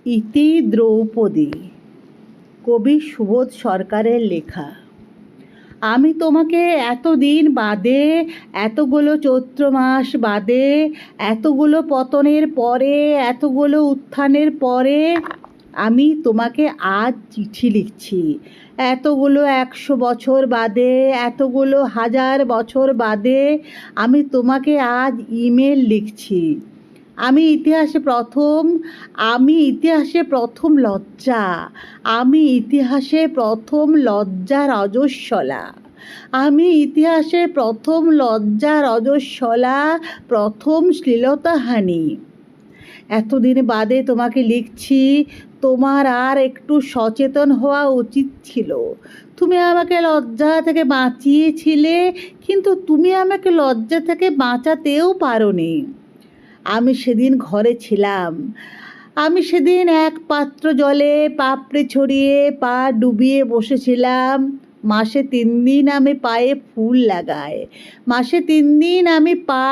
ইতি দ্রৌপদী, কবি সুবোধ সরকারের লেখা। আমি তোমাকে এতদিন বাদে, এতগুলো চৈত্র মাস বাদে, এতগুলো পতনের পরে, এতগুলো উত্থানের পরে আমি তোমাকে আজ চিঠি লিখছি। এতগুলো 100 বছর বাদে, এতগুলো 1000 বছর বাদে আমি তোমাকে আজ ইমেল লিখছি। আমি ইতিহাসে প্রথম লজ্জা, আমি ইতিহাসে প্রথম লজ্জার অজস্বলা, আমি ইতিহাসে প্রথম লজ্জার অজস্বলা, প্রথম শ্লীলতাহানি। এতদিন বাদে তোমাকে লিখছি। তোমার আর একটু সচেতন হওয়া উচিত ছিল। তুমি আমাকে লজ্জা থেকে বাঁচিয়েছিলে, কিন্তু তুমি আমাকে লজ্জা থেকে বাঁচাতেও পারোনি। আমি সেদিন ঘরে ছিলাম। আমি সেদিন এক পাত্র জলে পাপড়ি ছড়িয়ে পা ডুবিয়ে বসেছিলাম। মাসে 3 দিন আমি পায়ে ফুল লাগাই। মাসে 3 দিন আমি পা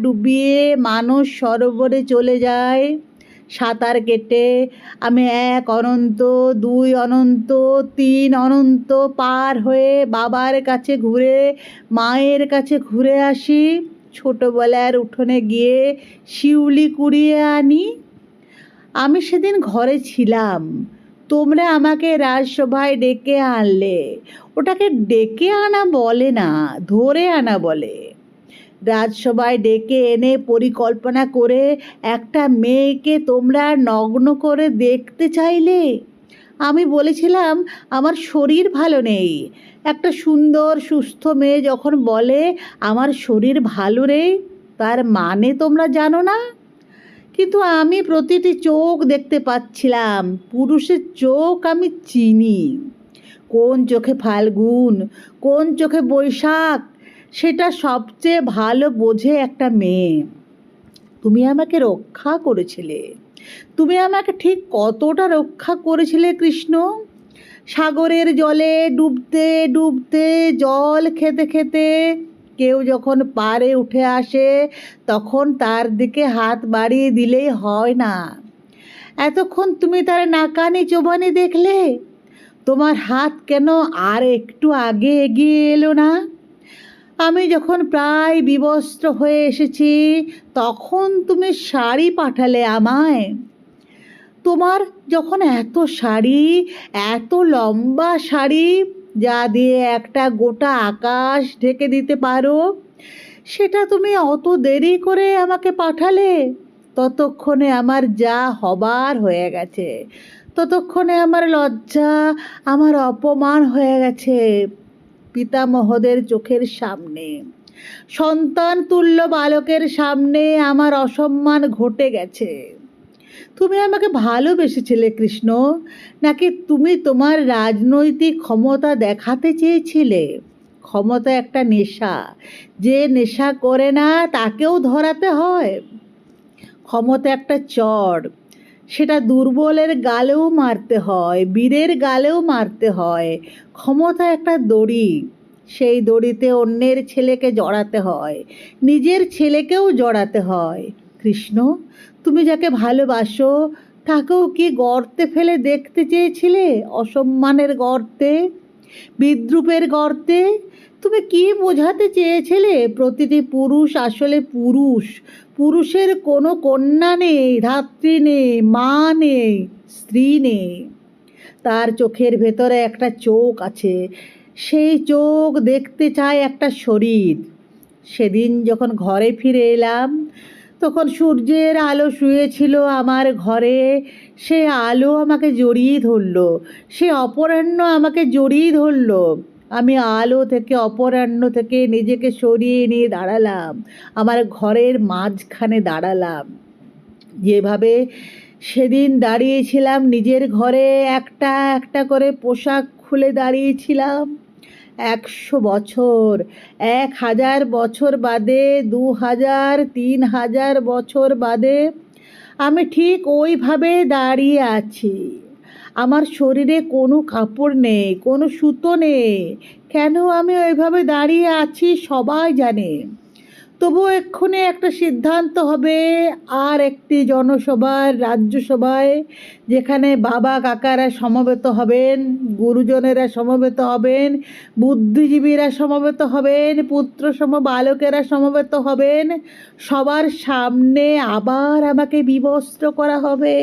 ডুবিয়ে মানস সরোবরে চলে যাই। সাঁতার কেটে আমি 1 অনন্ত, 2 অনন্ত, 3 অনন্ত পার হয়ে বাবার কাছে ঘুরে, মায়ের কাছে ঘুরে আসি। ছোটোবেলার উঠোনে গিয়ে শিউলি কুড়িয়ে আনি। আমি সেদিন ঘরে ছিলাম। তোমরা আমাকে রাজসভায় ডেকে আনলে। ওটাকে ডেকে আনা বলে না, ধরে আনা বলে। রাজসভায় ডেকে এনে পরিকল্পনা করে একটা মেয়েকে তোমরা নগ্ন করে দেখতে চাইলে। আমি বলেছিলাম আমার শরীর ভালো নেই। একটা সুন্দর সুস্থ মেয়ে যখন বলে আমার শরীর ভালো নেই, তার মানে তোমরা জানো না। কিন্তু আমি প্রতিটি চোখ দেখতে পাচ্ছিলাম। পুরুষের চোখ আমি চিনি। কোন চোখে ফাল্গুন, কোন চোখে বৈশাখ, সেটা সবচেয়ে ভালো বোঝে একটা মেয়ে। তুমি আমাকে রক্ষা করেছিলে। তুমি আমাকে ঠিক কতটা রক্ষা করেছিলে কৃষ্ণ? সাগরের জলে ডুবতে ডুবতে, জল খেতে খেতে কেউ যখন পাড়ে উঠে আসে তখন তার দিকে হাত বাড়িয়ে দিলেই হয় না। এতক্ষণ তুমি তার নাকানি চোবানি দেখলে। তোমার হাত কেন আর একটু আগে এগিয়ে এলো না? আমি যখন প্রায় বিবস্ত্র হয়ে এসেছি তখন তুমি শাড়ি পাঠালে আমায়। তোমার যখন এত শাড়ি, এত লম্বা শাড়ি, যা দিয়ে একটা গোটা আকাশ ঢেকে দিতে পারো, সেটা তুমি অত দেরি করে আমাকে পাঠালে। ততক্ষণে আমার যা হবার হয়ে গেছে, ততক্ষণে আমার লজ্জা, আমার অপমান হয়ে গেছে পিতামহদের চোখের সামনে। সন্তান তুল্য বালকের সামনে আমার অসম্মান ঘটে গেছে। তুমি আমাকে ভালোবেসেছিলে কৃষ্ণ, নাকি তুমি তোমার রাজনৈতিক ক্ষমতা দেখাতে চেয়েছিলে? ক্ষমতা একটা নেশা, যে নেশা করে না তাকেও ধরাতে হয়। ক্ষমতা একটা চড়, সেটা দুর্বলের গালেও মারতে হয়, বীরের গালেও মারতে হয়। ক্ষমতা একটা দড়ি, সেই দড়িতে অন্যের ছেলেকে জড়াতে হয়, নিজের ছেলেকেও জড়াতে হয়। কৃষ্ণ, তুমি যাকে ভালোবাসো তাকেও কি গর্তে ফেলে দেখতে চেয়েছিলে? অসম্মানের গর্তে, বিদ্রূপের গর্তে। তুমি কি বোঝাতে চেয়েছিলে? প্রতিটি পুরুষ আসলে পুরুষ। পুরুষের কোনো কন্যা নেই, ধাত্রী নেই, মা নেই, স্ত্রী নেই। তার চোখের ভেতরে একটা চোখ আছে, সেই চোখ দেখতে চায় একটা শরীর। সেদিন যখন ঘরে ফিরে এলাম তখন সূর্যের আলো শুয়েছিল আমার ঘরে। সে আলো আমাকে জড়িয়ে ধরল, সে অপরাহ্ন আমাকে জড়িয়ে ধরল। আমি আলো থেকে, অপরাহ্ন থেকে নিজেকে সরিয়ে নিয়ে দাঁড়ালাম, আমার ঘরের মাঝখানে দাঁড়ালাম। যেভাবে সেদিন দাঁড়িয়েছিলাম নিজের ঘরে, একটা একটা করে পোশাক খুলে দাঁড়িয়েছিলাম। 100 বছর, 1000 বছর বাদে, 2000, 3000 বছর বাদে আমি ঠিক ওইভাবে দাঁড়িয়ে আছি। আমার শরীরে কোনো কাপড় নেই, কোনো সুতো নেই। কেন আমি ওইভাবে দাঁড়িয়ে আছি সবাই জানে। তবুও এক্ষুনি একটা সিদ্ধান্ত হবে, আর একটি জনসভার রাজ্যসভায়, যেখানে বাবা কাকারা সমবেত হবেন, গুরুজনেরা সমবেত হবেন, বুদ্ধিজীবীরা সমবেত হবেন, পুত্রসম বালকেরা সমবেত হবেন, সবার সামনে আবার আমাকে বিবস্ত্র করা হবে।